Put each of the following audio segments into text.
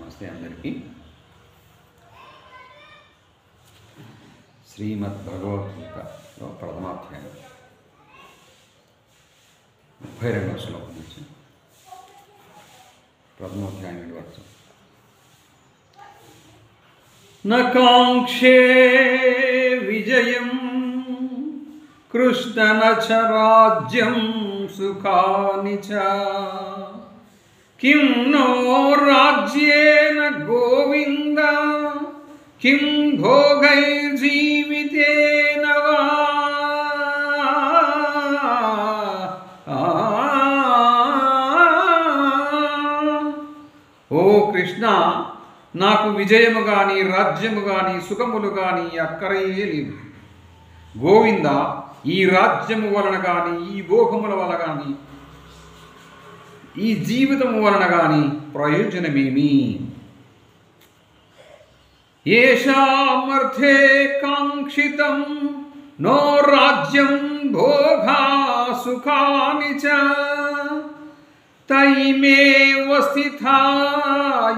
నమస్తే అందరికీ. శ్రీమద్భగవద్గీతలో ప్రథమాధ్యాయం 32వ శ్లోకం నుంచి ప్రథమాధ్యాయం వరకు. నకాంక్షే విజయం కృష్ణ నచ రాజ్యం సుఖాని చ కిం నో రాజ్యేన గోవింద కిం భోగైర్జీవితేన వా. ఓ కృష్ణ, నాకు విజయము గాని రాజ్యము గాని సుఖములు గాని అక్కరయే లేదు. గోవింద, ఈ రాజ్యము వలన గాని ఈ భోగముల వలన గాని ఈ జీవితము వలన గాని ప్రయోజనమేమి? ఏషామర్థే కాంక్షితం నో రాజ్యం భోగా సుఖాని చ తైమేవ స్థితా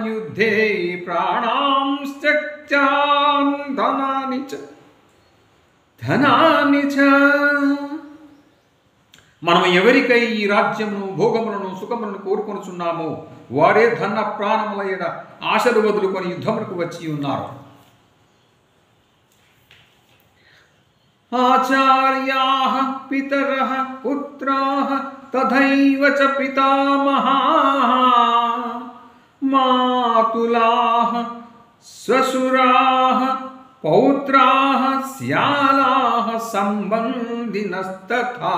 యుద్ధే ప్రాణాంశ్చక్త్యాన్ ధనాని చ. మనం ఎవరికై ఈ రాజ్యమును భోగములను సుఖములను కోరుకొనుచున్నామో వారే ధన ప్రాణములైన ఆశలు వదులుకొని యుద్ధములకు వచ్చి ఉన్నారు. ఆచార్యాః పితరః పుత్రాః తథైవ చ పితామహాః మాతులాః శ్వశురాః పౌత్రాః శ్యాలాః సంబంధినస్తథా.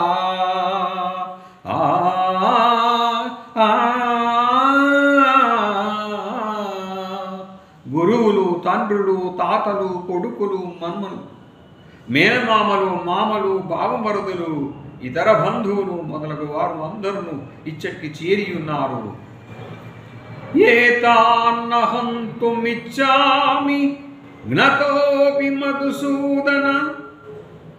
గురువులు, తండ్రులు, తాతలు, కొడుకులు, మన్మలు, మేనమామలు, మామలు, బావమరుదులు, ఇతర బంధువులు మొదలగు వారు అందరూ ఇచ్చటికి చేరి ఉన్నారు. ఏతాన్నహంతుమిచ్చామి జ్ఞతోపి మధుసూదన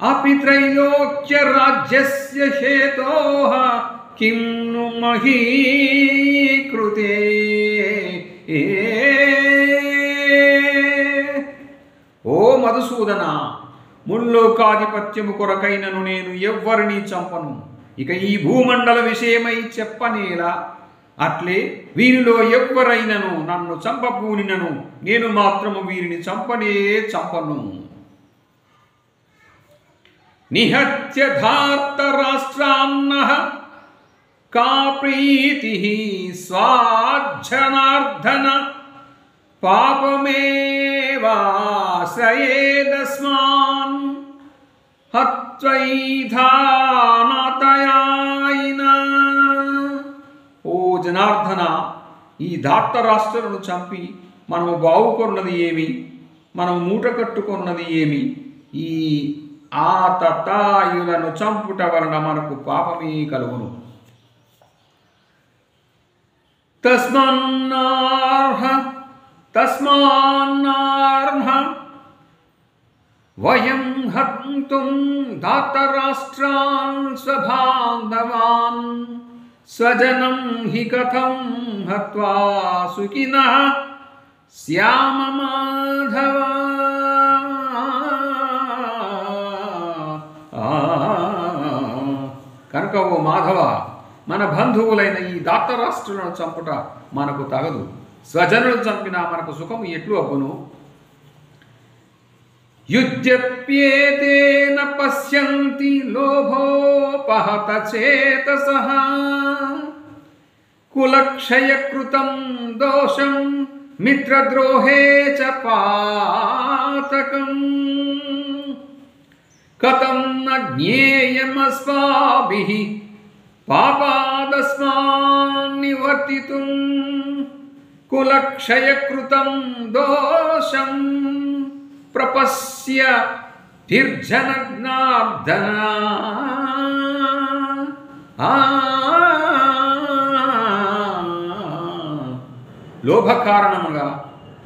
అపి త్రైలోక్య రాజ్యస్య హేతోః కిం ను మహీ కృతే. ఓ మధుసూదన, ముల్లోకాధిపత్యము కొరకైనను నేను ఎవ్వరినీ చంపను. ఇక ఈ భూమండల విషయమై చెప్పనేలా. అట్లే వీరిలో ఎవ్వరైనను నన్ను చంపబూనినను నేను మాత్రము వీరిని చంపను. నిహత్య ధార్తరాష్ట్రాన్నః కా ప్రీతిః స్వాజ్జనార్దన పాపమేవాశ్రయేదస్మాన్ హత్వైధానతయాయినా. ఓ జనార్దన, ఈ ధార్తరాష్ట్రులను చంపి మనము బావుకొన్నది ఏమి? మనము మూట కట్టుకున్నది ఏమి? ఈ ఆతతాయులను చంపుట వలన మనకు పాపమే కలుగును. తస్మాన్నార్హ వయం హంతుం ధార్తరాష్ట్రాన్ స్వబాంధవాన్ స్వజనం హి కథం హత్వా సుఖినః శ్యామ మాధవ. కనుక ఓ మాధవ, మన బంధువులైన ఈ ధార్తరాష్ట్రులను చంపుట మనకు తగదు. స్వజనులను చంపినా మనకు సుఖము ఎట్లు అబ్బును? యుజ్యప్యేతేన పశ్యంతి లోభోపహత చేతసః కులక్షయకృతం దోషం మిత్రద్రోహే చ పాతకం కథం న జ్ఞేయమస్మాభిః పాపాదస్మాన్ నివర్తితుం కులక్షయకృతం దోషం ప్రపశ్య నిర్జనజ్ఞార్దన. లోభ కారణముగా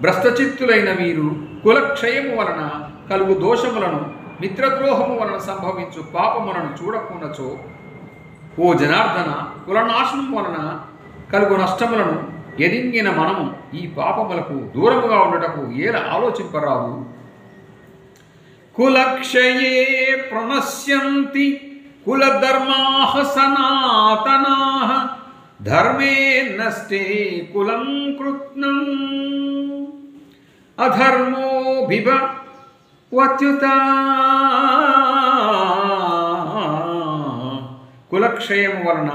భ్రష్టచిత్తులైన వీరు కులక్షయము వలన కలుగు దోషములను మిత్రద్రోహము వలన సంభవించు పాపములను చూడకుండాచో ఓ జనార్దన, కులనాశనం వలన కలుగు నష్టములను ఎదింగిన మనము ఈ పాపములకు దూరముగా ఉండటకు ఏల ఆలోచింపరాదు. కులక్షయే ప్రణశ్యంతి కులధర్మాః సనాతనాః ధర్మే నష్టే కులం కృత్స్నం అధర్మో బిభవత్యుత. కులక్షయము వలన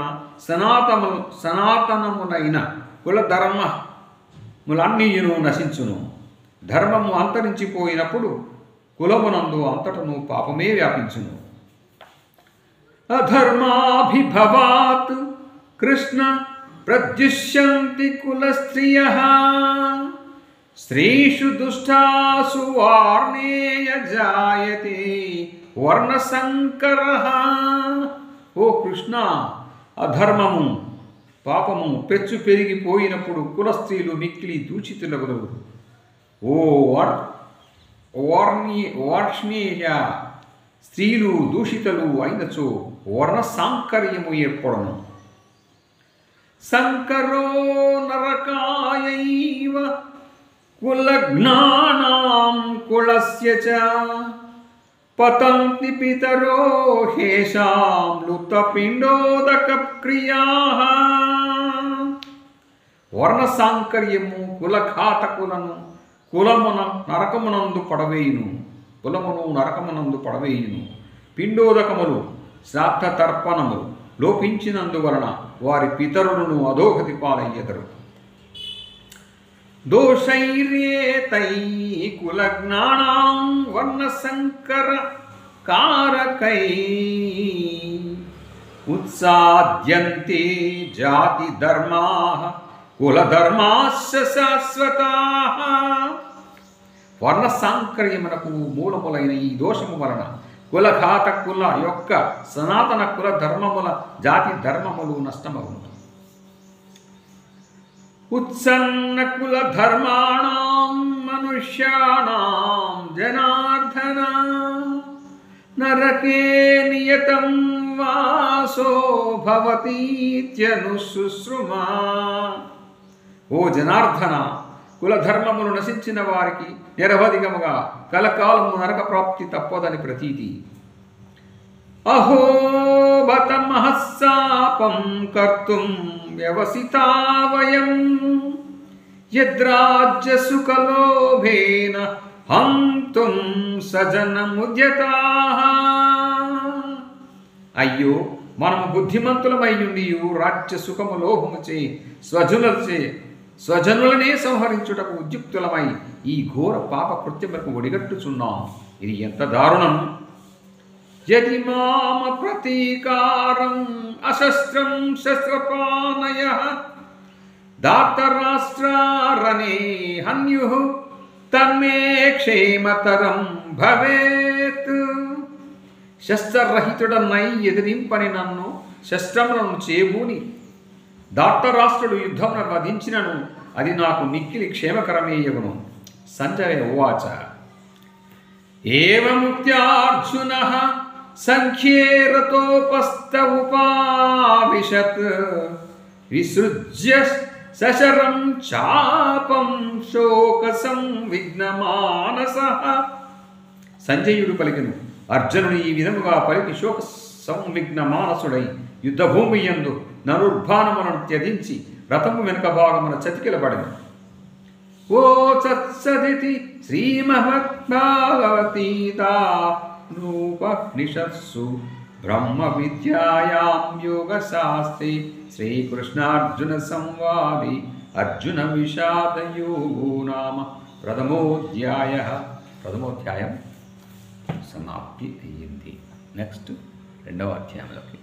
సనాతనములైన కులధర్మములన్నీయును నశించును. ధర్మము అంతరించిపోయినప్పుడు కులమునందు అంతటను పాపమే వ్యాపించును. అధర్మాభిభవాత్ కృష్ణ ప్రద్యుష్యంతి కులస్త్రియః స్త్రీషు దుష్టాసు వార్ణేయ జాయతే వర్ణసంకరః. ఓ కృష్ణ, అధర్మము పాపము పెచ్చు పెరిగిపోయినప్పుడు కులస్త్రీలు మిక్కిలి దూషితులగుదురు. ఓ వార్ష్ణేయ, స్త్రీలు దూషితలు అయినచో వర్ణ సాంకర్యము ఏర్పడను. సంకరో నరకాయైవ కులజ్ఞానాం కులస్య చ పతంతి పితరో హేషాం లుతపిండోదక క్రియాః. వర్ణ సాంకర్యము కులఘాతకులను కులమును నరకమునందు పడవేయును. పిండోదకములు శ్రాద్ధ తర్పణములు లోపించినందువలన వారి పితరులను అధోగతి పాలయ్యెదరు. దోషైర్యేతై కులజ్ఞానాం వర్ణసంకర కారకై ఉత్సాద్యంతే జాతి ధర్మాః కులధర్మాశ్చ శాశ్వతాః. వర్ణ సాంకర్యమునకు మూలములైన ఈ దోషము వలన కులఘాతకుల యొక్క సనాతన కుల ధర్మముల జాతి ధర్మములు నష్టమగును. ఉత్సన్న కుల ధర్మాణం మనుష్యాణం జనార్దన నరకే నియతం వాసో భవతీత్యనుశుశ్రుమా. ఓ జనార్దన, కులధర్మములు నశించిన వారికి నిరవధికముగా కలకాలము నరక ప్రాప్తి తప్పదని ప్రతీతి. అహో బత మహస్సాపం కర్తుం వ్యవసితా వయం యద్రాజ్య సుఖలోభేన హంతుం సజనముద్యతాః. అయ్యో, మనము బుద్ధిమంతులమైయుండియు రాజ్య సుఖము లోభముచే స్వజనులనే సంహరించుటకు ఉద్యుక్తులమై ఈ ఘోర పాప కృత్యములకు ఒడిగట్టుచున్నాం. ఇది ఎంత దారుణం! యది మామ ప్రతీకారం అశస్త్రం శస్త్రపానయః దాతరాష్ట్రారణే హన్యుః తన్మే క్షేమతరం భవేత్. శస్త్రరహితుడనై ఎదిరింపని నన్ను శస్త్రములను చేబూని దార్తరాష్ట్రుడు యుద్ధమును వధించినను అది నాకు మిక్కిలి క్షేమకరమేయగును. సంజయ ఉవాచ. ఏవముక్త్యార్జునః సంఖ్యే రతోపస్థ ఉపావిశత్ విసృజ్య సశరం చాపం శోక సంవిఘ్నమానసః. సంజయుడు పలికెను. అర్జునుడు ఈ విధముగా పలికి శోక సంవిఘ్న మానసుడై యుద్ధభూమి యందు నరుర్భానములను త్యజించి రథము వెనుక భాగమున చతికిలబడెను. ఓ సత్సదితి శ్రీమద్భగవద్గీతానూపనిషత్సు బ్రహ్మ విద్యాయాం యోగశాస్త్రే శ్రీకృష్ణార్జున సంవాదే అర్జున విషాదయోగో నామ ప్రథమోధ్యాయం సమాప్తి అయ్యింది. నెక్స్ట్ రెండవ అధ్యాయంలోకి